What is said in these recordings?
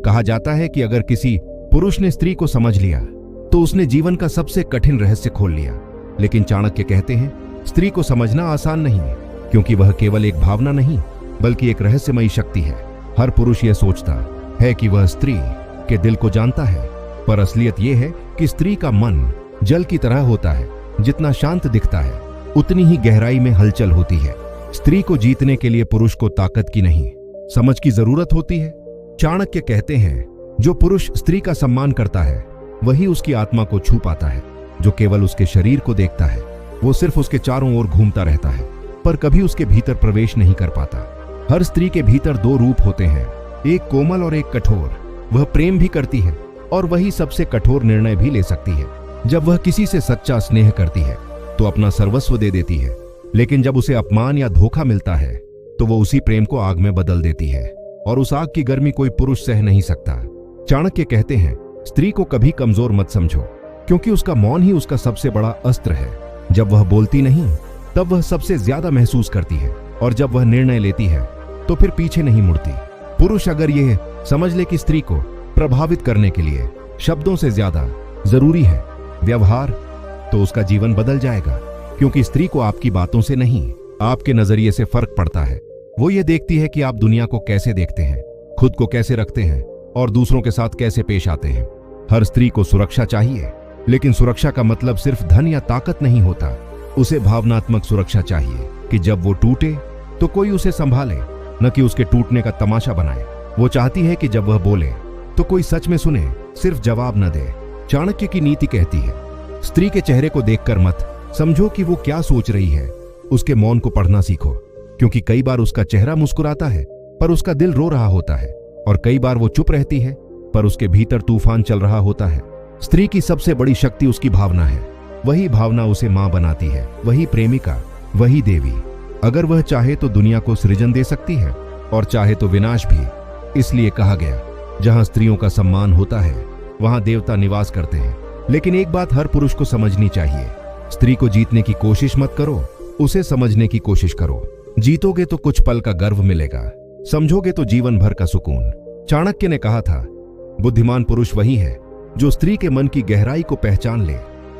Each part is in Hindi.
कहा जाता है कि अगर किसी पुरुष ने स्त्री को समझ लिया तो उसने जीवन का सबसे कठिन रहस्य खोल लिया। लेकिन चाणक्य कहते हैं, स्त्री को समझना आसान नहीं है, क्योंकि वह केवल एक भावना नहीं बल्कि एक रहस्यमयी शक्ति है। हर पुरुष यह सोचता है कि वह स्त्री के दिल को जानता है, पर असलियत यह है कि स्त्री का मन जल की तरह होता है। जितना शांत दिखता है उतनी ही गहराई में हलचल होती है। स्त्री को जीतने के लिए पुरुष को ताकत की नहीं, समझ की जरूरत होती है। चाणक्य कहते हैं, जो पुरुष स्त्री का सम्मान करता है वही उसकी आत्मा को छू पाता है। जो केवल उसके शरीर को देखता है वो सिर्फ उसके चारों ओर घूमता रहता है, पर कभी उसके भीतर प्रवेश नहीं कर पाता। हर स्त्री के भीतर दो रूप होते हैं, एक कोमल और एक कठोर। वह प्रेम भी करती है और वही सबसे कठोर निर्णय भी ले सकती है। जब वह किसी से सच्चा स्नेह करती है तो अपना सर्वस्व दे देती है, लेकिन जब उसे अपमान या धोखा मिलता है तो वो उसी प्रेम को आग में बदल देती है, और उस आग की गर्मी कोई पुरुष सह नहीं सकता। चाणक्य कहते हैं, स्त्री को कभी कमजोर मत समझो, क्योंकि उसका मौन ही उसका सबसे बड़ा अस्त्र है। जब वह बोलती नहीं तब वह सबसे ज्यादा महसूस करती है, और जब वह निर्णय लेती है तो फिर पीछे नहीं मुड़ती। पुरुष अगर यह समझ ले कि स्त्री को प्रभावित करने के लिए शब्दों से ज्यादा जरूरी है व्यवहार, तो उसका जीवन बदल जाएगा। क्योंकि स्त्री को आपकी बातों से नहीं, आपके नजरिए से फर्क पड़ता है। वो ये देखती है कि आप दुनिया को कैसे देखते हैं, खुद को कैसे रखते हैं और दूसरों के साथ कैसे पेश आते हैं। हर स्त्री को सुरक्षा चाहिए, लेकिन सुरक्षा का मतलब सिर्फ धन या ताकत नहीं होता। उसे भावनात्मक सुरक्षा चाहिए कि जब वो टूटे तो कोई उसे संभाले, न कि उसके टूटने का तमाशा बनाए। वो चाहती है कि जब वह बोले तो कोई सच में सुने, सिर्फ जवाब न दे। चाणक्य की नीति कहती है, स्त्री के चेहरे को देखकर मत समझो कि वो क्या सोच रही है, उसके मौन को पढ़ना सीखो। क्योंकि कई बार उसका चेहरा मुस्कुराता है पर उसका दिल रो रहा होता है, और कई बार वो चुप रहती है पर उसके भीतर तूफान चल रहा होता है। स्त्री की सबसे बड़ी शक्ति उसकी भावना है। वही भावना उसे मां बनाती है, वही प्रेमिका, वही देवी। अगर वह चाहे तो दुनिया को सृजन दे सकती है, और चाहे तो विनाश भी। इसलिए कहा गया, जहां स्त्रियों का सम्मान होता है वहां देवता निवास करते हैं। लेकिन एक बात हर पुरुष को समझनी चाहिए, स्त्री को जीतने की कोशिश मत करो, उसे समझने की कोशिश करो। जीतोगे तो कुछ पल का गर्व मिलेगा, समझोगे तो जीवन भर का सुकून। चाणक्य ने कहा था, बुद्धिमान पुरुष वही है जो स्त्री के मन की गहराई को पहचान ले,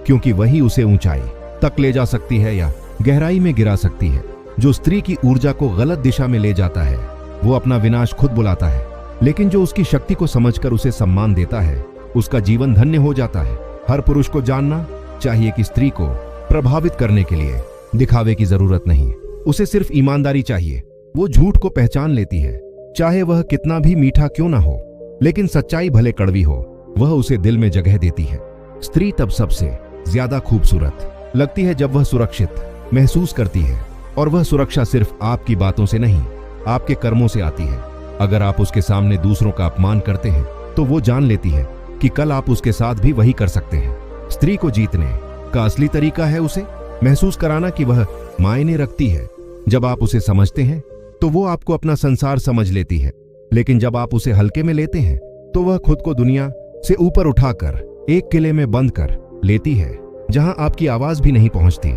क्योंकि वही उसे ऊंचाई तक ले जा सकती है या गहराई में गिरा सकती है। जो स्त्री की ऊर्जा को गलत दिशा में ले जाता है वो अपना विनाश खुद बुलाता है, लेकिन जो उसकी शक्ति को समझकर उसे सम्मान देता है उसका जीवन धन्य हो जाता है। हर पुरुष को जानना चाहिए कि स्त्री को प्रभावित करने के लिए दिखावे की जरूरत नहीं, उसे सिर्फ ईमानदारी चाहिए। वो झूठ को पहचान लेती है, चाहे वह कितना भी मीठा क्यों ना हो, लेकिन सच्चाई भले कड़वी हो, वह उसे दिल में जगह देती है। स्त्री तब सबसे ज्यादा खूबसूरत लगती है जब वह सुरक्षित महसूस करती है, और वह सुरक्षा सिर्फ आपकी बातों से नहीं, आपके कर्मों से आती है। अगर आप उसके सामने दूसरों का अपमान करते हैं तो वो जान लेती है कि कल आप उसके साथ भी वही कर सकते हैं। स्त्री को जीतने का असली तरीका है उसे महसूस कराना कि वह मायने रखती है। जब आप उसे समझते हैं तो वो आपको अपना संसार समझ लेती है, लेकिन जब आप उसे हल्के में लेते हैं तो वह खुद को दुनिया से ऊपर उठाकर एक किले में बंद कर लेती है, जहां आपकी आवाज भी नहीं पहुंचती।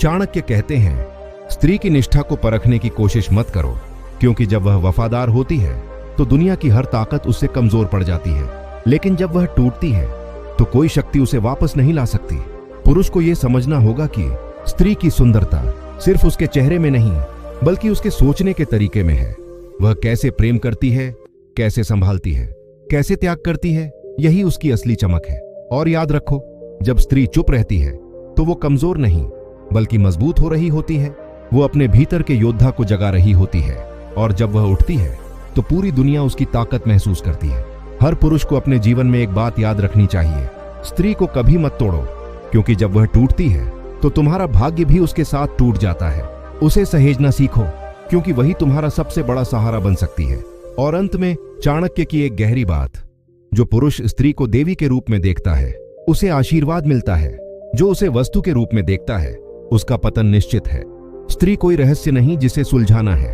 चाणक्य कहते हैं, स्त्री की निष्ठा को परखने की कोशिश मत करो, क्योंकि जब वह वफादार होती है तो दुनिया की हर ताकत उससे कमजोर पड़ जाती है, लेकिन जब वह टूटती है तो कोई शक्ति उसे वापस नहीं ला सकती। पुरुष को यह समझना होगा कि स्त्री की सुंदरता सिर्फ उसके चेहरे में नहीं बल्कि उसके सोचने के तरीके में है। वह कैसे प्रेम करती है, कैसे संभालती है, कैसे त्याग करती है, यही उसकी असली चमक है। और याद रखो, जब स्त्री चुप रहती है तो वो कमजोर नहीं बल्कि मजबूत हो रही होती है। वो अपने भीतर के योद्धा को जगा रही होती है, और जब वह उठती है तो पूरी दुनिया उसकी ताकत महसूस करती है। हर पुरुष को अपने जीवन में एक बात याद रखनी चाहिए, स्त्री को कभी मत तोड़ो, क्योंकि जब वह टूटती है तो तुम्हारा भाग्य भी उसके साथ टूट जाता है। उसे सहेजना सीखो, क्योंकि वही तुम्हारा सबसे बड़ा सहारा बन सकती है। और अंत में चाणक्य की एक गहरी बात, जो पुरुष स्त्री को देवी के रूप में देखता है उसे आशीर्वाद मिलता है, जो उसे वस्तु के रूप में देखता है उसका पतन निश्चित है। स्त्री कोई रहस्य नहीं जिसे सुलझाना है,